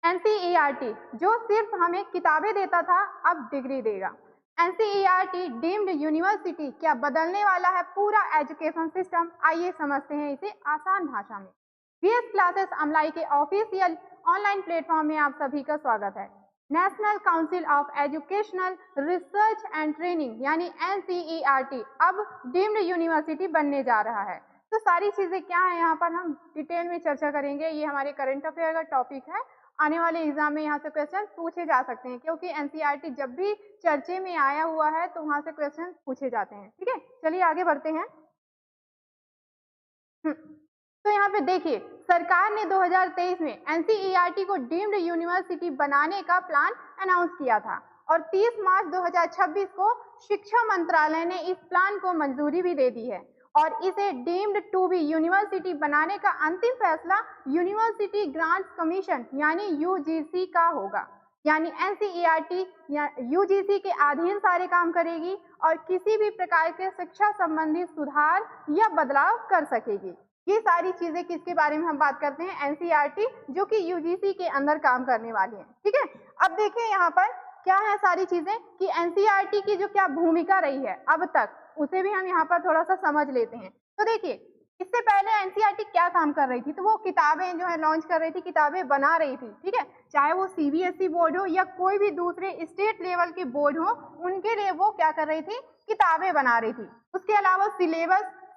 NCERT जो सिर्फ हमें किताबें देता था, अब डिग्री देगा। एनसीईआरटी डीम्ड यूनिवर्सिटी क्या बदलने वाला है पूरा एजुकेशन सिस्टम? आइए समझते हैं इसे आसान भाषा में। बीएस क्लासेस अमलाई के ऑफिशियल ऑनलाइन प्लेटफॉर्म में आप सभी का स्वागत है। National council of educational research and training यानी एनसीईआरटी अब डीम्ड यूनिवर्सिटी बनने जा रहा है। तो सारी चीजें क्या है यहाँ पर हम डिटेल में चर्चा करेंगे। ये हमारे करंट अफेयर का टॉपिक है। आने वाले एग्जाम में यहाँ से क्वेश्चन पूछे जा सकते हैं, क्योंकि एनसीईआरटी जब भी चर्चे में आया हुआ है तो वहां से क्वेश्चन पूछे जाते हैं। ठीक है, चलिए आगे बढ़ते हैं। तो यहाँ पे देखिए, सरकार ने 2023 में एनसीईआरटी को डीम्ड यूनिवर्सिटी बनाने का प्लान अनाउंस किया था और 30 मार्च 2026 को शिक्षा मंत्रालय ने इस प्लान को मंजूरी भी दे दी है और इसे डीम्ड टू बी यूनिवर्सिटी बनाने का अंतिम फैसला यूनिवर्सिटी ग्रांट्स कमीशन यानी यूजीसी का होगा। यानी एनसीईआरटी यूजीसी के अधीन सारे काम करेगी और किसी भी प्रकार के शिक्षा संबंधी सुधार या बदलाव कर सकेगी। ये सारी चीजें किसके बारे में हम बात करते हैं? एनसीईआरटी जो कि यूजीसी के अंदर काम करने वाली है। ठीक है, अब देखिए यहाँ पर क्या है सारी चीजें कि एनसीईआरटी की जो क्या भूमिका रही है अब तक, उसे भी हम यहाँ पर थोड़ा सा समझ लेते हैं। तो देखिए, इससे पहले एनसीईआरटी क्या काम कर रही थी? तो वो किताबें जो है लॉन्च कर रही थी, किताबें बना रही थी। ठीक है, चाहे वो सीबीएसई बोर्ड हो या कोई भी दूसरे स्टेट लेवल के बोर्ड हो, उनके लिए वो क्या कर रही थी? किताबें बना रही थी। उसके अलावा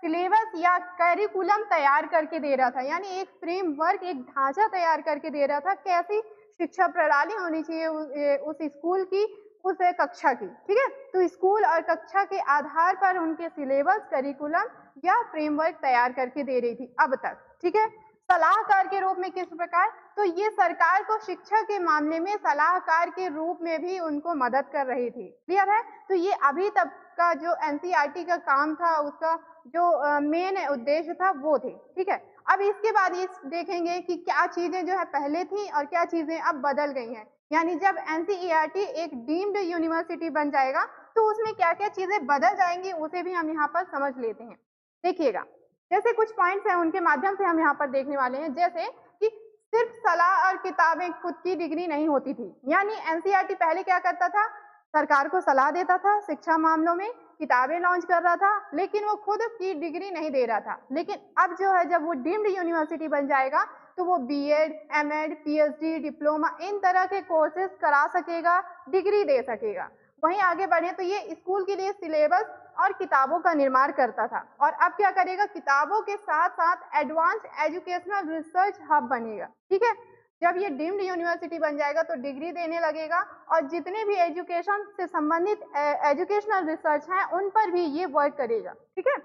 सिलेबस या करिकुलम तैयार करके दे रहा था, यानी एक फ्रेमवर्क, एक ढांचा तैयार करके दे रहा था, कैसी शिक्षा प्रणाली होनी चाहिए उस स्कूल की, उस कक्षा की। ठीक है, तो स्कूल और कक्षा के आधार पर उनके सिलेबस, करिकुलम या फ्रेमवर्क तैयार करके दे रही थी अब तक। ठीक है, सलाहकार के रूप में किस प्रकार? तो ये सरकार को शिक्षा के मामले में सलाहकार के रूप में भी उनको मदद कर रही थी। क्लियर है? तो ये अभी तक का जो एनसीईआरटी का काम था, उसका जो मेन उद्देश्य था वो थे। ठीक है, अब इसके बाद ये देखेंगे कि क्या चीजें जो है पहले थी और क्या चीजें अब बदल गई हैं। यानी जब एनसीईआरटी एक डीम्ड यूनिवर्सिटी बन जाएगा तो उसमें क्या क्या चीजें बदल जाएंगी, उसे भी हम यहाँ पर समझ लेते हैं। देखिएगा, जैसे कुछ पॉइंट्स हैं उनके माध्यम से हम यहाँ पर देखने वाले हैं। जैसे कि सिर्फ सलाह और किताबें खुद की डिग्री नहीं होती थी। यानी एनसीईआरटी पहले क्या करता था? सरकार को सलाह देता था शिक्षा मामलों में, किताबें लॉन्च कर रहा था, लेकिन वो खुद की डिग्री नहीं दे रहा था। लेकिन अब जो है, जब वो डीम्ड यूनिवर्सिटी बन जाएगा तो वो बीएड, एमएड, पीएचडी, डिप्लोमा इन तरह के कोर्सेज करा सकेगा, डिग्री दे सकेगा। वहीं आगे बढ़े तो ये स्कूल के लिए सिलेबस और किताबों का निर्माण करता था और अब क्या करेगा? किताबों के साथ साथ एडवांस एजुकेशनल रिसर्च हब बनेगा। ठीक है, जब ये डीम्ड यूनिवर्सिटी बन जाएगा तो डिग्री देने लगेगा और जितने भी एजुकेशन से संबंधित एजुकेशनल रिसर्च हैं उन पर भी ये वर्क करेगा। ठीक है,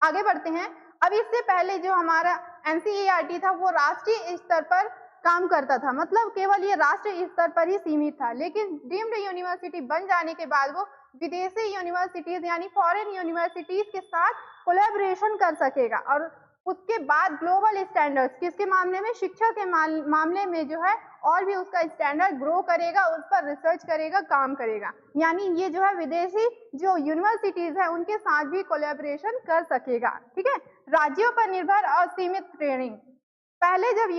आगे बढ़ते हैं। अब इससे पहले जो हमारा एनसीईआरटी था वो राष्ट्रीय स्तर पर काम करता था, मतलब केवल ये राष्ट्रीय स्तर पर ही सीमित था। लेकिन डीम्ड यूनिवर्सिटी बन जाने के बाद वो विदेशी यूनिवर्सिटीज यानी फॉरेन यूनिवर्सिटीज के साथ कोलैबोरेशन कर सकेगा और उसके बाद ग्लोबल स्टैंडर्ड्स किसके मामले में? शिक्षा के मामले में जो है और भी उसका स्टैंडर्ड ग्रो करेगा, उस पर रिसर्च करेगा, काम करेगा। यानी ये जो है विदेशी जो यूनिवर्सिटीज है उनके साथ भी कोलैबोरेशन कर सकेगा। ठीक है, राज्यों पर निर्भर और सीमित ट्रेनिंग। पहले जब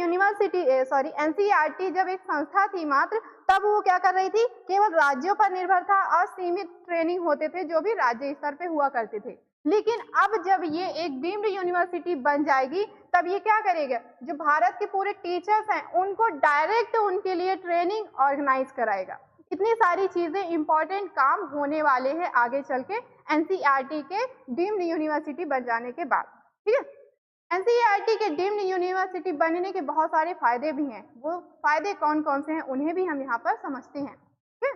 एनसीईआरटी जब एक संस्था थी मात्र, तब वो क्या कर रही थी? केवल राज्यों पर निर्भर था और सीमित ट्रेनिंग होते थे जो भी राज्य स्तर पे हुआ करते थे। लेकिन अब जब ये एक डीम्ड यूनिवर्सिटी बन जाएगी तब ये क्या करेगा? जो भारत के पूरे टीचर्स हैं उनको डायरेक्ट उनके लिए ट्रेनिंग ऑर्गेनाइज कराएगा। इतनी सारी चीजें इंपॉर्टेंट काम होने वाले हैं आगे चल के एनसीईआरटी के डीम्ड यूनिवर्सिटी बन जाने के बाद। ठीक है, एनसीईआरटी के डीम्ड यूनिवर्सिटी बनने के बहुत सारे फायदे भी हैं। वो फायदे कौन कौन से हैं उन्हें भी हम यहाँ पर समझते हैं। ठीक है,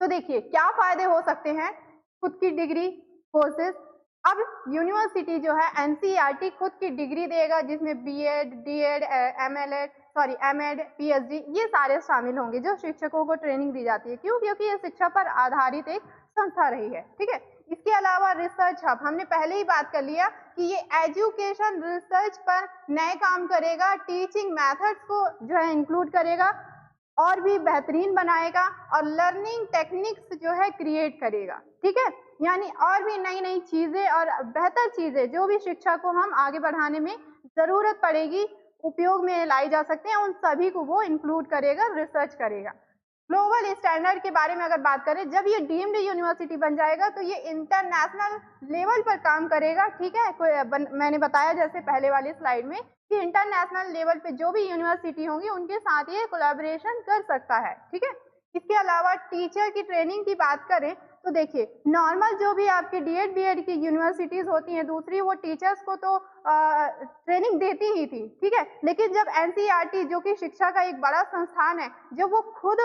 तो देखिए क्या फायदे हो सकते हैं? खुद की डिग्री कोर्सेज। अब यूनिवर्सिटी जो है एनसीईआरटी खुद की डिग्री देगा जिसमें बीएड, डीएड, एमएड, पीएचडी ये सारे शामिल होंगे जो शिक्षकों को ट्रेनिंग दी जाती है। क्यों? क्योंकि ये शिक्षा पर आधारित एक संस्था रही है। ठीक है, इसके अलावा रिसर्च हब, हमने पहले ही बात कर लिया कि ये एजुकेशन रिसर्च पर नए काम करेगा, टीचिंग मेथड्स को जो है इंक्लूड करेगा और भी बेहतरीन बनाएगा और लर्निंग टेक्निक्स जो है क्रिएट करेगा। ठीक है, यानी और भी नई नई चीजें और बेहतर चीजें जो भी शिक्षा को हम आगे बढ़ाने में जरूरत पड़ेगी उपयोग में लाई जा सकते हैं, उन सभी को वो इंक्लूड करेगा, रिसर्च करेगा। ग्लोबल स्टैंडर्ड के बारे में अगर बात करें, जब ये डीम्ड यूनिवर्सिटी बन जाएगा तो ये इंटरनेशनल लेवल पर काम करेगा, ठीक है। मैंने बताया जैसे पहले वाली स्लाइड में कि इंटरनेशनल लेवल पे जो भी यूनिवर्सिटी होंगी उनके साथ ये कोलैबोरेशन कर सकता है, ठीक है। इसके अलावा टीचर की ट्रेनिंग की बात करें तो देखिए, नॉर्मल जो भी आपकी डीएड बीएड की यूनिवर्सिटीज होती हैं दूसरी, वो टीचर्स को तो ट्रेनिंग देती ही थी, ठीक है। लेकिन जब एनसीईआरटी जो कि शिक्षा का एक बड़ा संस्थान है, जब वो खुद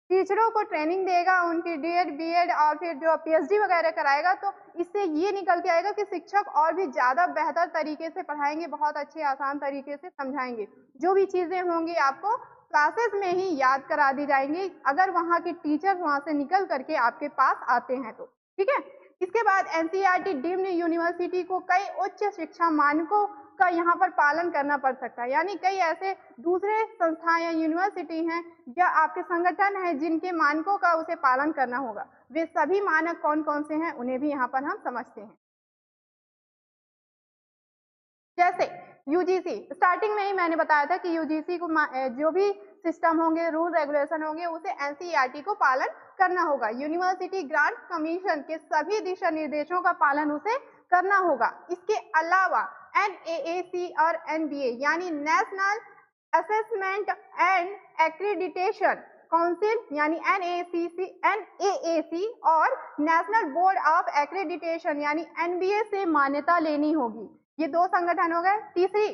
टीचरों को ट्रेनिंग देगा, उनकी डीएड बीएड और फिर जो पीएचडी वगैरह कराएगा, तो इससे ये निकल के आएगा कि शिक्षक और भी ज़्यादा बेहतर तरीके से पढ़ाएंगे, बहुत अच्छे आसान तरीके से समझाएंगे। जो भी चीज़ें होंगी आपको क्लासेस में ही याद करा दी जाएंगी, अगर वहाँ के टीचर वहाँ से निकल करके आपके पास आते हैं तो, ठीक है। इसके बाद एनसीईआरटी डीम्ड यूनिवर्सिटी को कई उच्च शिक्षा मानकों का यहाँ पर पालन करना पड़ सकता है, यानी कई ऐसे दूसरे संस्थाएं या यूनिवर्सिटी हैं या आपके संगठन हैं जिनके मानकों का उसे पालन करना होगा। वे सभी मानक कौन कौन से हैं उन्हें भी यहाँ पर हम समझते हैं। जैसे यूजीसी, स्टार्टिंग में ही मैंने बताया था कि यूजीसी को जो भी सिस्टम होंगे, रूल रेगुलेशन होंगे, उसे एनसीईआरटी को पालन करना होगा। यूनिवर्सिटी ग्रांट कमीशन के सभी दिशा निर्देशों का पालन उसे करना होगा। इसके अलावा एनएएसी और एनबीए यानी national assessment and accreditation council यानी एनएएसी और नेशनल बोर्ड ऑफ एक्रीडिटेशन यानी एनबीए से मान्यता लेनी होगी। ये दो संगठन हो गए। तीसरी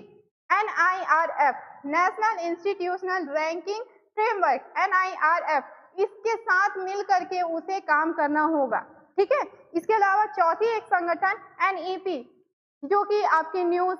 NIRF, national institutional ranking framework, NIRF, इसके साथ मिल करके उसे काम करना होगा, ठीक है। इसके अलावा चौथी एक संगठन एनईपी, जो कि आपकी न्यू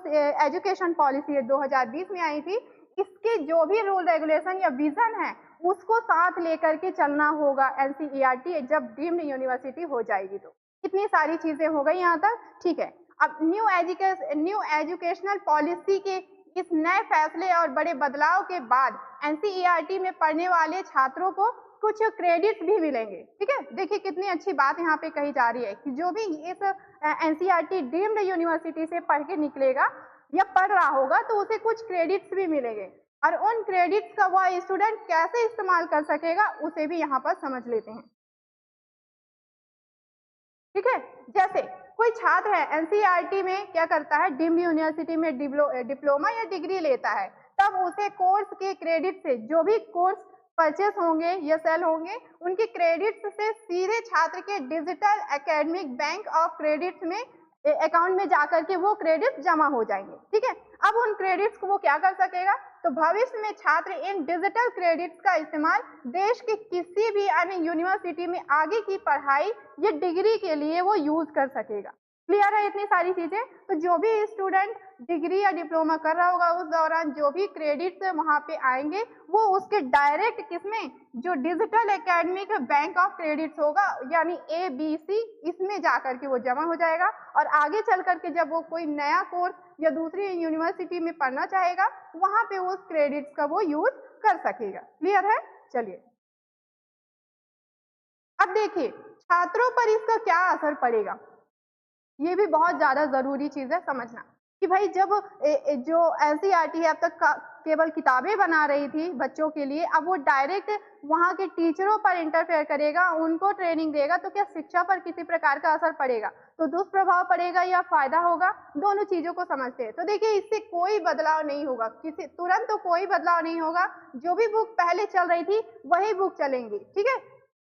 एजुकेशन पॉलिसी 2020 में आई थी, इसके जो भी रूल रेगुलेशन या विजन है उसको साथ लेकर के चलना होगा एनसीईआरटी जब डीम्ड यूनिवर्सिटी हो जाएगी। तो इतनी सारी चीजें हो गई यहाँ तक, ठीक है। अब न्यू एजुकेशनल पॉलिसी के इस नए फैसले और बड़े बदलाव के बाद एनसीईआरटी में पढ़ने वाले छात्रों को कुछ क्रेडिट्स भी मिलेंगे, ठीक है। देखिए कितनी अच्छी बात यहाँ पे कही जा रही है कि जो भी इस एनसीईआरटी डीम्ड यूनिवर्सिटी से पढ़ के निकलेगा या पढ़ रहा होगा तो उसे कुछ क्रेडिट्स भी मिलेंगे, और उन क्रेडिट्स का वह स्टूडेंट कैसे इस्तेमाल कर सकेगा उसे भी यहाँ पर समझ लेते हैं, ठीक है। जैसे कोई छात्र है एनसीईआरटी में क्या करता है, डीम्ड यूनिवर्सिटी में डिप्लोमा या डिग्री लेता है, तब उसे कोर्स के क्रेडिट से जो भी कोर्स परचेस होंगे या सेल होंगे, उनके क्रेडिट्स से सीधे छात्र के digital academic bank of credits में अकाउंट में जाकर के वो क्रेडिट जमा हो जाएंगे, ठीक है। अब उन क्रेडिट्स को वो क्या कर सकेगा, तो भविष्य में छात्र इन डिजिटल क्रेडिट्स का इस्तेमाल देश के किसी भी अन्य यूनिवर्सिटी में आगे की पढ़ाई या डिग्री के लिए वो यूज कर सकेगा। क्लियर है इतनी सारी चीजें। तो जो भी स्टूडेंट डिग्री या डिप्लोमा कर रहा होगा उस दौरान जो भी क्रेडिट्स वहां पे आएंगे वो उसके डायरेक्ट किसमें, जो digital academic bank of credits होगा यानी ABC, इसमें जाकर के वो जमा हो जाएगा, और आगे चल करके जब वो कोई नया कोर्स या दूसरी यूनिवर्सिटी में पढ़ना चाहेगा वहां पे उस क्रेडिट्स का वो यूज कर सकेगा। क्लियर है। चलिए अब देखिए छात्रों पर इसका क्या असर पड़ेगा, ये भी बहुत ज्यादा जरूरी चीज है समझना कि भाई जब जो एनसीईआरटी है अब तक केवल किताबें बना रही थी बच्चों के लिए, अब वो डायरेक्ट वहाँ के टीचरों पर इंटरफेयर करेगा, उनको ट्रेनिंग देगा, तो क्या शिक्षा पर किसी प्रकार का असर पड़ेगा, तो दुष्प्रभाव पड़ेगा या फायदा होगा, दोनों चीजों को समझते हैं। तो देखिए इससे कोई बदलाव नहीं होगा, किसी तुरंत तो कोई बदलाव नहीं होगा, जो भी बुक पहले चल रही थी वही बुक चलेंगी, ठीक है।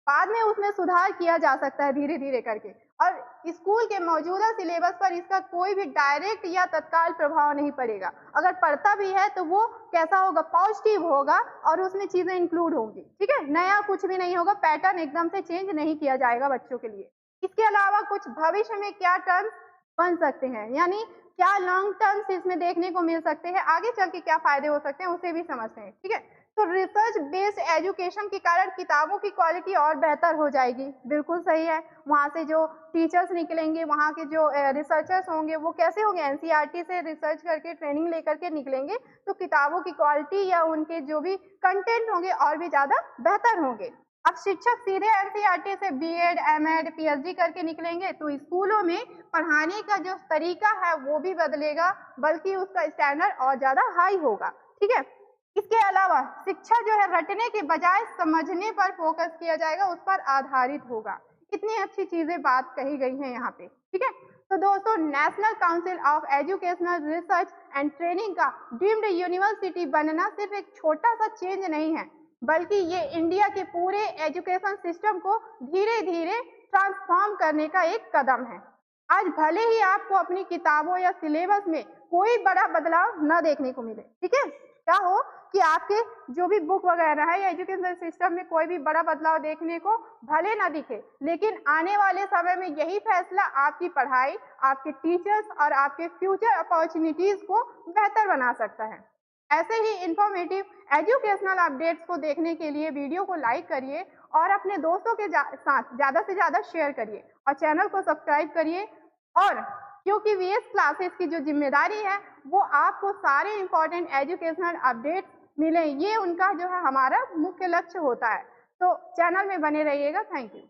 बाद में उसमें सुधार किया जा सकता है धीरे धीरे करके, और स्कूल के मौजूदा सिलेबस पर इसका कोई भी डायरेक्ट या तत्काल प्रभाव नहीं पड़ेगा। अगर पड़ता भी है तो वो कैसा होगा, पॉजिटिव होगा, और उसमें चीजें इंक्लूड होंगी, ठीक है। नया कुछ भी नहीं होगा, पैटर्न एकदम से चेंज नहीं किया जाएगा बच्चों के लिए। इसके अलावा कुछ भविष्य में क्या टर्म्स बन सकते हैं, यानी क्या लॉन्ग टर्म्स इसमें देखने को मिल सकते हैं, आगे चल के क्या फायदे हो सकते हैं उसे भी समझते हैं, ठीक है। तो रिसर्च बेस्ड एजुकेशन के कारण किताबों की क्वालिटी और बेहतर हो जाएगी, बिल्कुल सही है। वहाँ से जो टीचर्स निकलेंगे, वहाँ के जो रिसर्चर्स होंगे वो कैसे होंगे, एनसीईआरटी से रिसर्च करके ट्रेनिंग लेकर के निकलेंगे, तो किताबों की क्वालिटी या उनके जो भी कंटेंट होंगे और भी ज़्यादा बेहतर होंगे। अब शिक्षक सीधे एनसीईआरटी से बीएड, एमएड, पीएचडी करके निकलेंगे तो स्कूलों में पढ़ाने का जो तरीका है वो भी बदलेगा, बल्कि उसका स्टैंडर्ड और ज्यादा हाई होगा। ठीक है, इसके अलावा शिक्षा जो है रटने के बजाय समझने पर फोकस किया जाएगा, उस पर आधारित होगा। इतनी अच्छी चीजें बात कही गई हैं यहाँ पे। ठीक है, तो दोस्तों national council of educational research and training का डीम्ड यूनिवर्सिटी बनना सिर्फ एक छोटा सा चेंज नहीं है, बल्कि ये इंडिया के पूरे एजुकेशन सिस्टम को धीरे धीरे ट्रांसफॉर्म करने का एक कदम है। आज भले ही आपको अपनी किताबों या सिलेबस में कोई बड़ा बदलाव न देखने को मिले, ठीक है, क्या हो कि आपके जो भी बुक वगैरह है या एजुकेशन सिस्टम में कोई भी बड़ा बदलाव देखने को भले ना दिखे, लेकिन आने वाले समय में यही फैसला आपकी पढ़ाई, आपके टीचर्स और आपके फ्यूचर अपॉर्चुनिटीज को बेहतर बना सकता है। ऐसे ही इंफॉर्मेटिव एजुकेशनल अपडेट्स को देखने के लिए वीडियो को लाइक करिए और अपने दोस्तों के साथ ज़्यादा से ज़्यादा शेयर करिए और चैनल को सब्सक्राइब करिए। और क्योंकि वीएस क्लासेस की जो जिम्मेदारी है वो आपको सारे इंपॉर्टेंट एजुकेशनल अपडेट्स मिलें, ये उनका जो है हमारा मुख्य लक्ष्य होता है। तो चैनल में बने रहिएगा। Thank you.